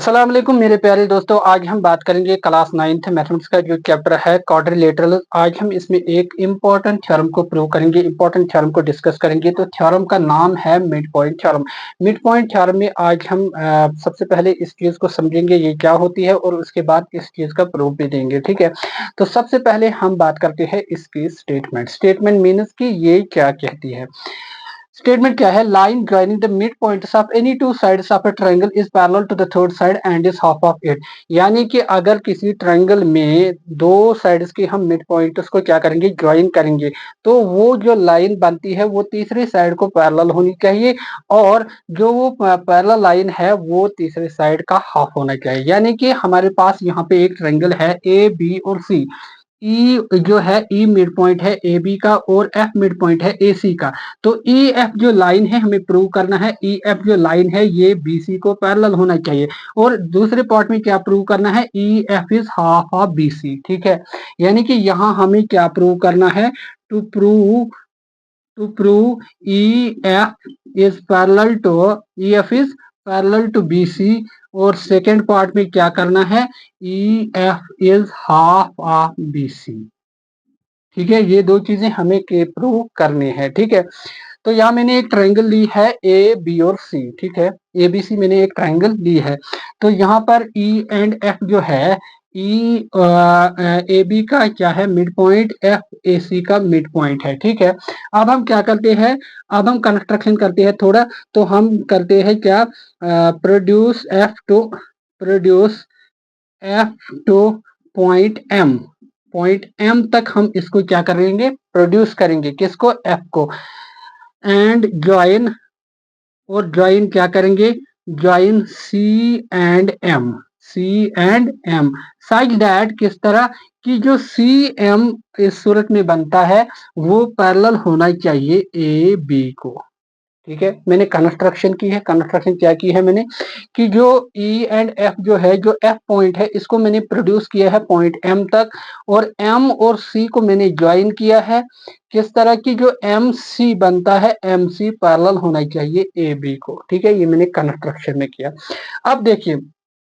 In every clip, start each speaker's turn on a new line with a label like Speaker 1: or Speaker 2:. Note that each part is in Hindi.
Speaker 1: अस्सलाम वालेकुम मेरे प्यारे दोस्तों। आज हम बात करेंगे क्लास 9th मैथमेटिक्स का जो चैप्टर है क्वाड्रिलेटरल। आज हम इसमें एक इम्पॉर्टेंट थ्योरम को प्रूव करेंगे, इम्पॉर्टेंट थ्योरम को डिस्कस करेंगे। तो थ्योरम का नाम है mid point theorem. Mid point theorem में आज हम सबसे पहले इस चीज को समझेंगे ये क्या होती है और उसके बाद इस चीज का प्रूफ भी देंगे। ठीक है, तो सबसे पहले हम बात करते हैं इसकी स्टेटमेंट। स्टेटमेंट मीन्स कि ये क्या कहती है। स्टेटमेंट क्या है? Line joining the mid points of any two sides of a triangle is parallel to the third side and is half of it. यानी कि अगर किसी ट्रायंगल में दो साइड्स के हम मिड पॉइंट्स को क्या करेंगे, ज्वाइन करेंगे, तो वो जो लाइन बनती है वो तीसरी साइड को पैरेलल होनी चाहिए और जो वो पैरेलल लाइन है वो तीसरी साइड का हाफ होना चाहिए। यानी कि हमारे पास यहाँ पे एक ट्रायंगल है ए बी और सी। ई जो है ई मिड पॉइंट है ए बी का और एफ मिड पॉइंट है ए सी का। तो ई एफ जो लाइन है हमें प्रूव करना है, ई एफ जो लाइन है ये बी सी को पैरेलल होना चाहिए। और दूसरे पार्ट में क्या प्रूव करना है? E F is half of B C. ठीक है, यानी कि यहाँ हमें क्या प्रूव करना है? To prove E F is parallel to E F is parallel to B C. और सेकेंड पार्ट में क्या करना है? E F is half of B C. ठीक है, ये दो चीजें हमें के प्रूव करनी है। ठीक है, तो यहाँ मैंने एक ट्रायंगल ली है ए बी और सी। ठीक है, ए बी सी मैंने एक ट्रायंगल ली है। तो यहाँ पर ई एंड एफ जो है, ई ए बी का क्या है? मिड पॉइंट, एफ ए सी का मिड पॉइंट है। ठीक है, अब हम क्या करते हैं? अब हम कंस्ट्रक्शन करते हैं थोड़ा। तो हम करते हैं क्या? Produce F to point M तक हम इसको क्या करेंगे? प्रोड्यूस करेंगे। किसको? एफ को। एंड ज्वाइन, और ज्वाइन क्या करेंगे? Join C and M such that, किस तरह कि जो सी एम इस सूरत में बनता है वो पैरेलल होना चाहिए ए बी को। ठीक है, मैंने कंस्ट्रक्शन की है। कंस्ट्रक्शन क्या की है मैंने? कि जो ई एंड एफ जो है, जो एफ पॉइंट है इसको मैंने प्रोड्यूस किया है पॉइंट एम तक, और एम और सी को मैंने ज्वाइन किया है। किस तरह की? जो एम सी बनता है, एम सी पैरेलल होना चाहिए ए बी को। ठीक है, ये मैंने कंस्ट्रक्शन में किया। अब देखिए,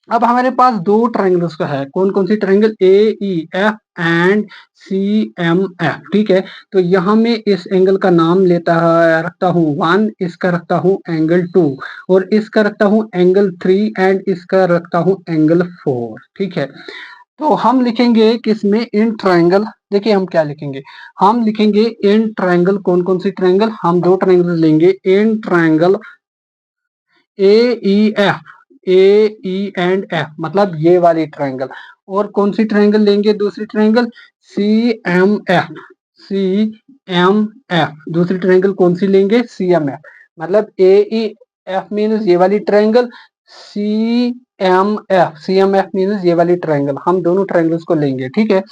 Speaker 1: अब हमारे पास दो ट्रायंगल्स का है। कौन कौन सी triangle? A E F and C M F. ठीक है, तो यहाँ में इस एंगल का नाम रखता हूँ 1, इसका रखता हूँ एंगल 2, और इसका रखता हूँ एंगल 3 एंड इसका रखता हूँ एंगल 4। ठीक है, तो हम लिखेंगे किसमें? In triangle. देखिए हम क्या लिखेंगे? हम लिखेंगे इन ट्रायंगल। कौन कौन सी ट्रायंगल? हम दो ट्रायंगल लेंगे। In triangle A E F, A E and F, मतलब ये वाली ट्रायंगल। और कौन सी ट्रायंगल लेंगे? दूसरी triangle C M F, C M F. दूसरी ट्रायंगल कौन सी लेंगे? सी एम एफ, मतलब ए ई एफ मीन्स ये वाली triangle, C M F means ये वाली ट्रायंगल। हम दोनों ट्रायंगल्स को लेंगे। ठीक है,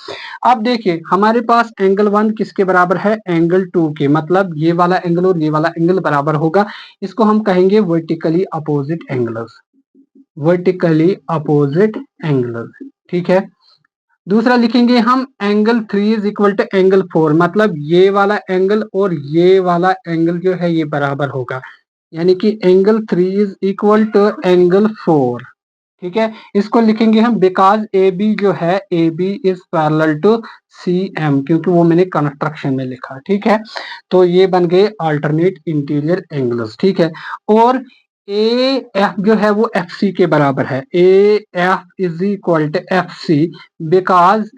Speaker 1: अब देखिए हमारे पास एंगल 1 किसके बराबर है? एंगल 2 के, मतलब ये वाला एंगल और ये वाला एंगल बराबर होगा। इसको हम कहेंगे vertically opposite angles, vertically opposite angles. ठीक है, दूसरा लिखेंगे हम angle 3 is equal to angle 4, मतलब ये वाला एंगल और ये वाला एंगल जो है ये बराबर होगा। यानी कि angle 3 is equal to angle 4। ठीक है, इसको लिखेंगे हम बिकॉज ए बी जो है, A B is parallel to C M, क्योंकि वो मैंने कंस्ट्रक्शन में लिखा। ठीक है, तो ये बन गए अल्टरनेट इंटीरियर एंगल्स। ठीक है, और ए एफ जो है वो एफ सी के बराबर है। A F is equal to F C because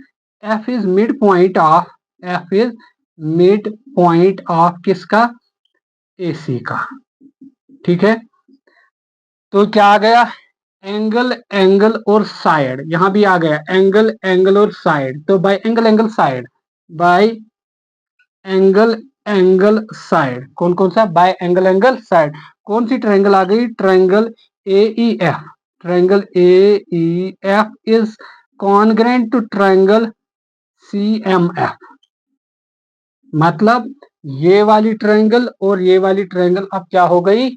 Speaker 1: F is mid point of, F is mid point of किसका? ए सी का। ठीक है, तो क्या आ गया? एंगल एंगल और साइड, यहां भी आ गया एंगल एंगल और साइड। तो by angle angle side, by angle angle side, कौन कौन सा? By angle angle side. कौन सी ट्रायंगल आ गई? Triangle A E F. Triangle A E F is congruent to triangle C M F, मतलब ये वाली ट्रायंगल और ये वाली ट्रायंगल अब क्या हो गई?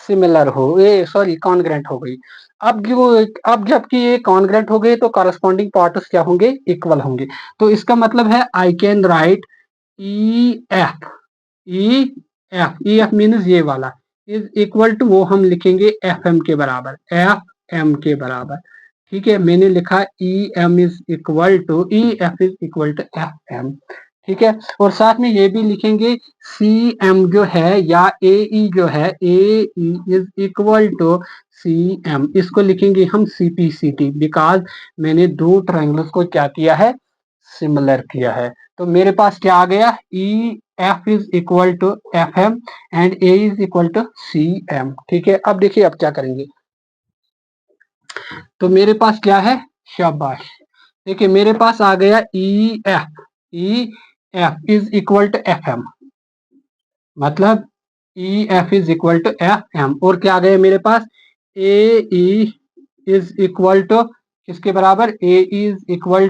Speaker 1: सिमिलर हो गए, सॉरी कॉन्ग्रेंट हो गई। अब जबकि ये कॉन्ग्रेंट हो गए तो कॉरेस्पॉन्डिंग पार्ट्स क्या होंगे? इक्वल होंगे। तो इसका मतलब है आई can write E F, E F means ये वाला इज इक्वल टू, वो हम लिखेंगे एफ एम के बराबर। एफ एम के बराबर। ठीक है, मैंने लिखा E M is equal to E F is equal to F M. ठीक है, और साथ में ये भी लिखेंगे सी एम जो है या ए ई जो है, A E is equal to C M, इसको लिखेंगे हम C P C T, because मैंने दो ट्रायंगल्स को क्या किया है, सिमिलर किया है। तो मेरे पास क्या आ गया, E F is equal to F M and A is equal to C M. ठीक है, अब देखिए अब क्या करेंगे। तो मेरे पास क्या है, शाबाश, देखिए मेरे पास आ गया E F is equal to F M, मतलब E F is equal to F M, और क्या आ गया मेरे पास, A E is equal to किसके बराबर, A is equal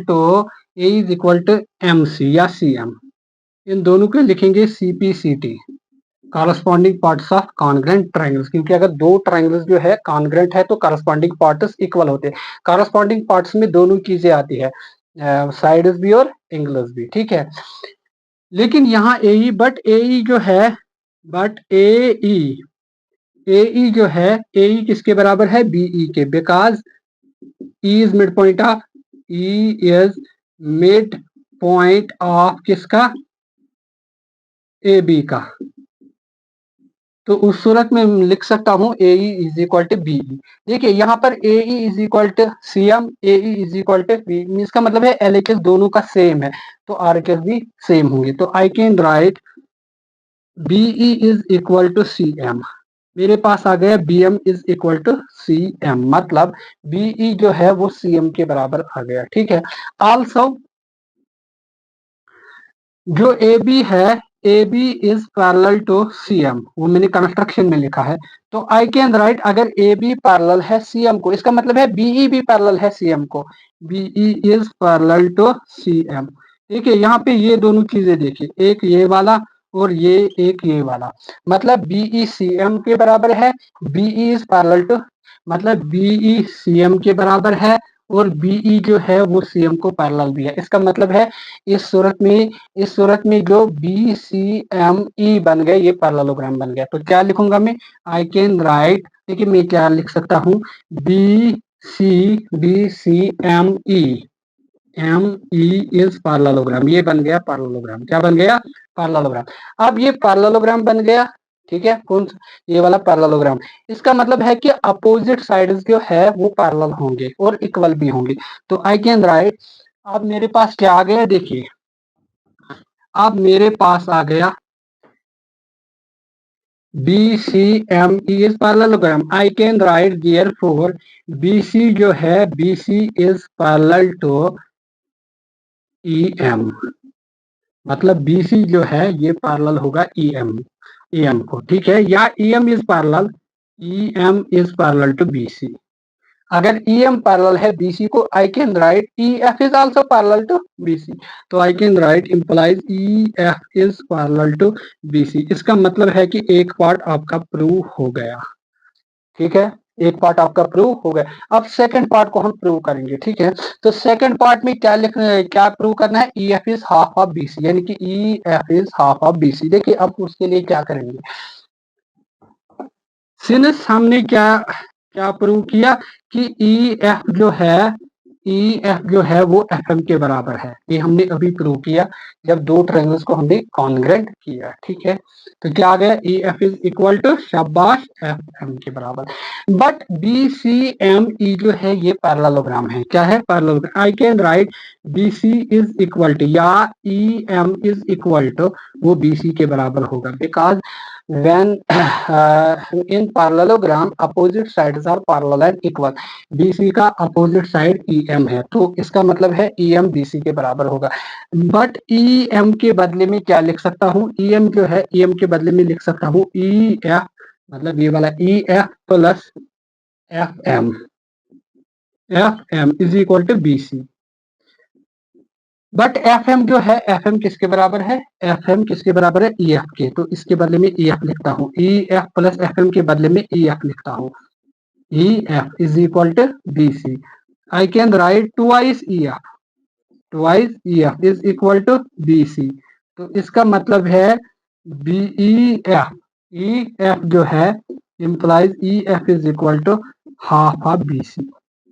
Speaker 1: to M C या सी एम। इन दोनों को लिखेंगे C P C T, corresponding parts of congruent triangles, क्योंकि अगर दो ट्रायंगल्स जो है कॉन्ग्रेंट है तो कॉरस्पॉन्डिंग पार्ट्स इक्वल होते हैं। कॉरस्पॉन्डिंग पार्ट्स में दोनों चीजें आती है, साइड्स भी और एंगल्स भी। ठीक है, लेकिन यहाँ ए ई, बट ए ई जो है, बट ए ई जो है, ए ई किसके बराबर है, बी ई के, because E is mid point of, E is mid point of किसका, ए बी का। तो उस सूरत में लिख सकता हूं A E is equal to B E. देखिए यहाँ पर A E is equal to C M, A E is equal to B, इसका मतलब है एल एच एस दोनों का सेम है, तो आर एच एस भी सेम होंगे। तो I can write B E is equal to C M, मेरे पास आ गया B M is equal to C M, मतलब बी ई जो है वो सी एम के बराबर आ गया। ठीक है, आल्सो जो ए बी है, A B is parallel to C M, वो मैंने कंस्ट्रक्शन में लिखा है। तो आई कैन राइट, अगर ए बी पैरेलल है सी एम को, इसका मतलब है बीई भी पैरेलल है सी एम को, B E is parallel to C M. देखिए यहाँ पे ये दोनों चीजें देखिए, एक ये वाला और ये एक ये वाला, मतलब बीई सी एम के बराबर है, बीई इज पैरेलल टू, मतलब बीई सी एम के बराबर है, और बीई जो है वो सी एम को पैरेलल भी है। इसका मतलब है इस सूरत में जो बी सी एम ई बन गए, ये पैरेललोग्राम बन गया। तो क्या लिखूंगा मैं, आई कैन राइट, देखिए मैं क्या लिख सकता हूँ, B C M E is parallelogram, ये बन गया पैरेललोग्राम। क्या बन गया, पैरेललोग्राम। अब ये पैरेललोग्राम बन गया, ठीक है, कौन सा, ये वाला पैरेललोग्राम। इसका मतलब है कि अपोजिट साइड्स जो है वो पैरेलल होंगे और इक्वल भी होंगे। तो आई कैन राइट, अब मेरे पास क्या आ गया, देखिए अब मेरे पास आ गया B C M E is parallelogram. I can write therefore B C जो है, B C is parallel to E M, मतलब बी सी जो है ये पैरेलल होगा ई एम को। ठीक है, या E M is parallel to B C. अगर ई एम पैरेलल है बी सी को, I can write E F is also parallel to B C. तो I can write implies E F is parallel to B C. इसका मतलब है कि एक पार्ट आपका प्रूव हो गया। ठीक है, एक पार्ट आपका प्रूव हो गया। अब सेकंड पार्ट को हम प्रूव करेंगे। ठीक है, तो सेकंड पार्ट में क्या लिखना है, क्या प्रूव करना है, E F is half of B C, यानी कि E F is half of B C. देखिए अब उसके लिए क्या करेंगे, सिंस हमने क्या क्या प्रूव किया कि ई एफ जो है वो एफ एम के बराबर है। ये हमने अभी प्रूव किया जब दो ट्रायंगल्स को हमने कॉन्ग्रेंट किया। ठीक है, तो क्या आ गया, E F is equal to, शाबाश, एफ एम के बराबर। But B C M E जो है ये पैरेललोग्राम है। क्या है, parallelogram. I can write B C is equal to, या E M is equal to, वो बी सी के बराबर होगा, because when in parallelogram opposite sides are parallel and equal, BC का अपोजिट साइड EM है, तो इसका मतलब है EM BC के बराबर होगा। बट EM के बदले में क्या लिख सकता हूँ, EM जो है EM के बदले में लिख सकता हूँ EF, मतलब ये वाला EF plus FM is equal to BC। But F M जो है, एफ एम किसके बराबर है, एफ एम किसके बराबर है, ई एफ के, तो इसके बदले में ई एफ लिखता हूँ, E F plus F M के बदले में ई एफ लिखता हूँ, E F is equal to B C. I can write twice E F is equal to B C. तो इसका मतलब है ई एफ जो है implies E F is equal to half of BC,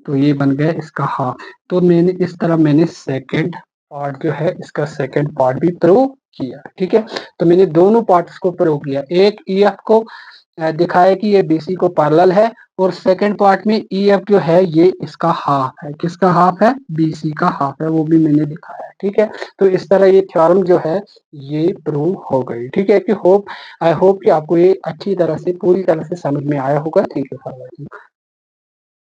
Speaker 1: तो ये बन गया इसका हाफ। तो मैंने इस तरह मैंने सेकंड पार्ट जो है इसका सेकंड पार्ट भी प्रूव किया, ठीक है। तो मैंने दोनों पार्ट्स को प्रूव किया, एक EF को दिखाया कि ये BC को पैरेलल है, और सेकंड पार्ट में EF जो है ये इसका हाफ है, किसका हाफ है, BC का हाफ है, वो भी मैंने दिखाया, ठीक है। तो इस तरह ये थ्योरम जो है ये प्रूव हो गई, ठीक है। कि आई होप कि आपको ये अच्छी तरह से पूरी तरह से समझ में आया होगा। Thank you for watching.